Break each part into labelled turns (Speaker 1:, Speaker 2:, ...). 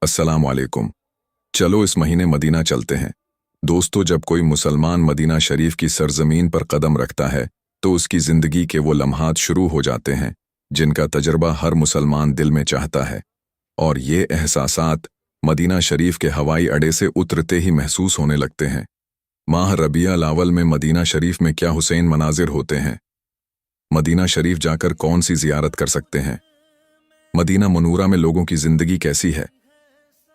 Speaker 1: अस्सलाम वालेकुम। चलो इस महीने मदीना चलते हैं। दोस्तों, जब कोई मुसलमान मदीना शरीफ की सरजमीन पर कदम रखता है तो उसकी ज़िंदगी के वो लम्हात शुरू हो जाते हैं जिनका तजर्बा हर मुसलमान दिल में चाहता है। और ये एहसासात मदीना शरीफ के हवाई अड्डे से उतरते ही महसूस होने लगते हैं। माह रबिया अव्वल में मदीना शरीफ में क्या हुसैन मनाजिर होते हैं। मदीना शरीफ जाकर कौन सी ज़ियारत कर सकते हैं। मदीना मनूरा में लोगों की ज़िंदगी कैसी है।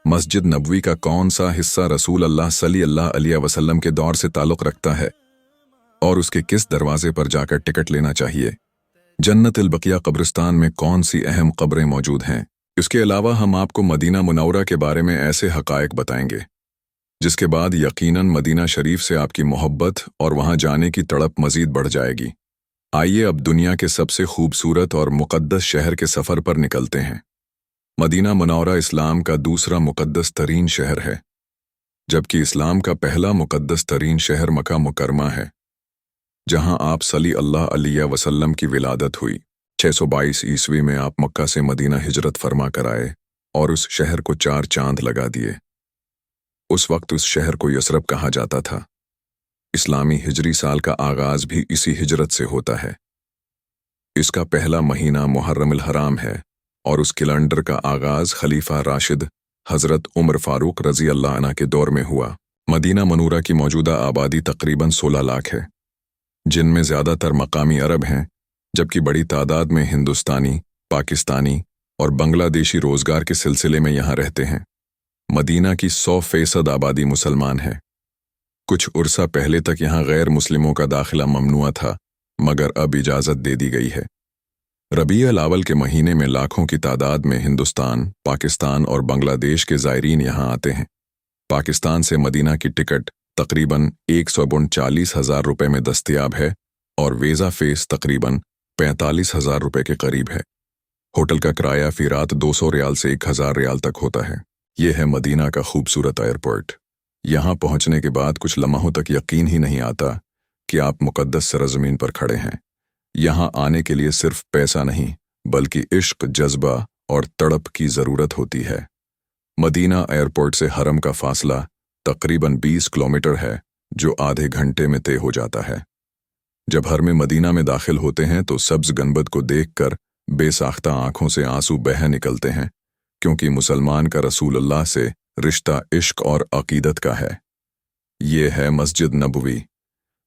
Speaker 1: मस्जिद नबवी का कौन सा हिस्सा रसूल अल्लाह सल्लल्लाहु अलैहि वसल्लम के दौर से ताल्लुक़ रखता है और उसके किस दरवाजे पर जाकर टिकट लेना चाहिए। जन्नतुल बकिया कब्रिस्तान में कौन सी अहम कब्रें मौजूद हैं। इसके अलावा हम आपको मदीना मुनव्वरा के बारे में ऐसे हक़ाइक़ बताएंगे जिसके बाद यकीनन मदीना शरीफ से आपकी मोहब्बत और वहाँ जाने की तड़प मज़ीद बढ़ जाएगी। आइए अब दुनिया के सबसे खूबसूरत और मुक़द्दस शहर के सफ़र पर निकलते हैं। मदीना मुनव्वरा इस्लाम का दूसरा मुक़द्दस तरीन शहर है, जबकि इस्लाम का पहला मुक़द्दस तरीन शहर मक्का मुकरमा है, जहां आप सल्लल्लाहु अलैहि वसल्लम की विलादत हुई। 622 ईस्वी में आप मक्का से मदीना हिजरत फरमा कर आए और उस शहर को 4 चांद लगा दिए। उस वक्त उस शहर को यसरब कहा जाता था। इस्लामी हिजरी साल का आगाज भी इसी हिजरत से होता है। इसका पहला महीना मुहर्रमुल हराम है और उस कैलेंडर का आगाज खलीफा राशिद हज़रत उमर फारूक रज़ी अल्लाह अन्हु के दौर में हुआ। मदीना मनूरा की मौजूदा आबादी तकरीबन 16 लाख है, जिनमें ज़्यादातर मकामी अरब हैं, जबकि बड़ी तादाद में हिंदुस्तानी, पाकिस्तानी और बांग्लादेशी रोज़गार के सिलसिले में यहाँ रहते हैं। मदीना की 100% आबादी मुसलमान है। कुछ उरसा पहले तक यहाँ गैर मुस्लिमों का दाखिला ममनुआ था, मगर अब इजाज़त दे दी गई है। रबीउल अव्वल के महीने में लाखों की तादाद में हिंदुस्तान, पाकिस्तान और बांग्लादेश के ज़ायरीन यहाँ आते हैं। पाकिस्तान से मदीना की टिकट तकरीबन 139,000 रुपये में दस्तयाब है और वीज़ा फ़ीस तकरीबन 45,000 रुपये के करीब है। होटल का किराया फ़ी रात 200 रियाल से 1,000 रियाल तक होता है। ये है मदीना का खूबसूरत एयरपोर्ट। यहाँ पहुँचने के बाद कुछ लम्हों तक यकीन ही नहीं आता कि आप मुक़द्दस सरज़मीन पर खड़े हैं। यहाँ आने के लिए सिर्फ पैसा नहीं, बल्कि इश्क, जज्बा और तड़प की ज़रूरत होती है। मदीना एयरपोर्ट से हरम का फासला तकरीबन 20 किलोमीटर है, जो आधे घंटे में तय हो जाता है। जब हरम मदीना में दाखिल होते हैं तो सब्ज़ गंबद को देखकर बेसाख्ता आंखों से आंसू बह निकलते हैं, क्योंकि मुसलमान का रसूलुल्लाह से रिश्ता इश्क और अकीदत का है। ये है मस्जिद नबवी,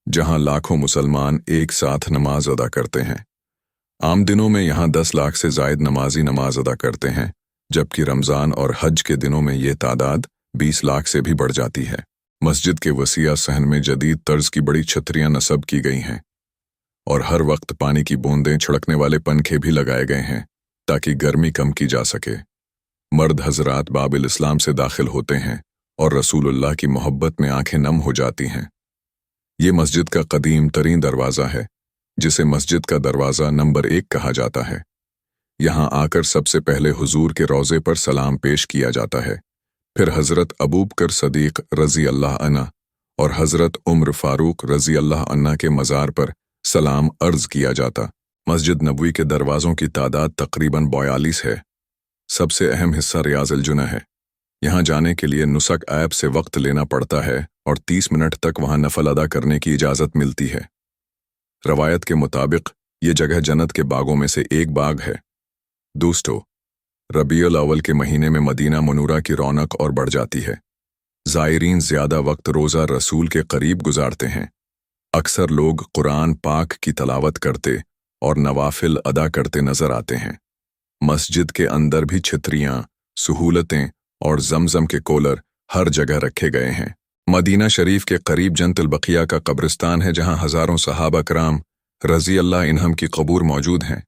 Speaker 1: जहां लाखों मुसलमान एक साथ नमाज अदा करते हैं। आम दिनों में यहाँ 10 लाख से ज़ायद नमाजी नमाज अदा करते हैं, जबकि रमज़ान और हज के दिनों में ये तादाद 20 लाख से भी बढ़ जाती है। मस्जिद के वसीया सहन में जदीद तर्ज की बड़ी छतरियाँ नस्ब की गई हैं और हर वक्त पानी की बूंदें छिड़कने वाले पंखे भी लगाए गए हैं ताकि गर्मी कम की जा सके। मर्द हजरात बाबिल इस्लाम से दाखिल होते हैं और रसूलुल्लाह की मोहब्बत में आंखें नम हो जाती हैं। ये मस्जिद का कदीम तरीन दरवाज़ा है, जिसे मस्जिद का दरवाज़ा नंबर 1 कहा जाता है। यहाँ आकर सबसे पहले हुजूर के रोज़े पर सलाम पेश किया जाता है, फिर हज़रत अबू बकर सदीक़ रज़ी अल्लाह अन्हु और हज़रत उमर फारूक रज़ी अल्लाह अन्हु के मज़ार पर सलाम अर्ज़ किया जाता। मस्जिद नबवी के दरवाज़ों की तादाद तकरीबन 42 है। सबसे अहम हिस्सा रियाज़ुल जुन्ना है। यहाँ जाने के लिए नुसक ऐप से वक्त लेना पड़ता है और 30 मिनट तक वहाँ नफल अदा करने की इजाज़त मिलती है। रवायत के मुताबिक ये जगह जन्नत के बागों में से एक बाग है। दोस्तों, रबीउल अव्वल के महीने में मदीना मनूरा की रौनक और बढ़ जाती है। ज़ायरीन ज़्यादा वक्त रोज़ा रसूल के करीब गुजारते हैं। अक्सर लोग कुरान पाक की तलावत करते और नवाफिल अदा करते नजर आते हैं। मस्जिद के अंदर भी छतरियाँ, सहूलतें और जमजम के कोलर हर जगह रखे गए हैं। मदीना शरीफ के करीब जन्नतुल बकिया का कब्रिस्तान है, जहाँ हज़ारों सहाबा कराम रज़ी अल्लाह अन्हुम की कबूर मौजूद हैं।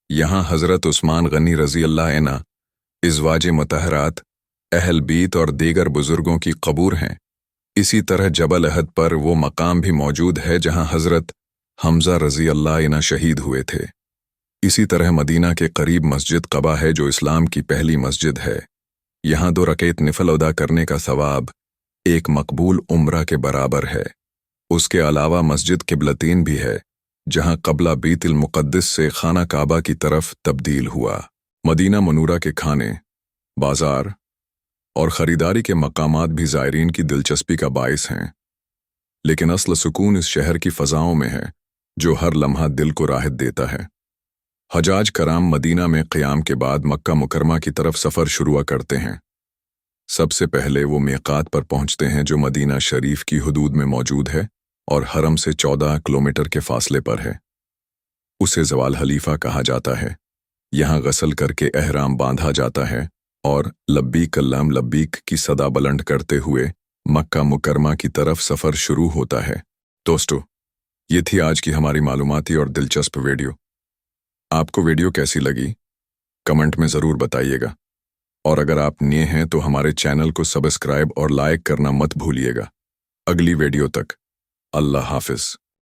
Speaker 1: यहाँ हज़रत उस्मान गनी रज़ी अल्लाह अन्हु, इज़वाज मुतहरात, अहल बीत और दीगर बुज़ुर्गों की कबूर हैं। इसी तरह जबल अहद पर वो मकाम भी मौजूद है जहाँ हज़रत हमज़ा रज़ी अल्लाह अन्हु शहीद हुए थे। इसी तरह मदीना के करीब मस्जिद क़बा है, जो इस्लाम की पहली मस्जिद है। यहाँ 2 रकअत नफल अदा करने का सवाब एक मकबूल उम्रा के बराबर है। उसके अलावा मस्जिद क़िबलतीन भी है, जहाँ क़ब्ला बैतुल मुक़द्दस से खाना काबा की तरफ तब्दील हुआ। मदीना मनूरा के खाने, बाज़ार और ख़रीदारी के मकामात भी ज़ायरीन की दिलचस्पी का बाइस हैं। लेकिन असल सुकून इस शहर की फ़ज़ाओं में है, जो हर लम्हा दिल को राहत देता है। हजाज कराम मदीना में क़याम के बाद मक्का मुकरमा की तरफ सफ़र शुरू करते हैं। सबसे पहले वो मीक़ात पर पहुंचते हैं, जो मदीना शरीफ की हुदूद में मौजूद है और हरम से 14 किलोमीटर के फासले पर है। उसे ज़वाल हलीफ़ा कहा जाता है। यहाँ गसल करके एहराम बांधा जाता है और लब्बीक अल्लाहुम्मा लब्बीक की सदा बुलंद करते हुए मक्का मुकरमा की तरफ सफ़र शुरू होता है। दोस्तों, ये थी आज की हमारी मालूमाती और दिलचस्प वीडियो। आपको वीडियो कैसी लगी कमेंट में ज़रूर बताइएगा, और अगर आप नए हैं तो हमारे चैनल को सब्सक्राइब और लाइक करना मत भूलिएगा। अगली वीडियो तक अल्लाह हाफ़िज़।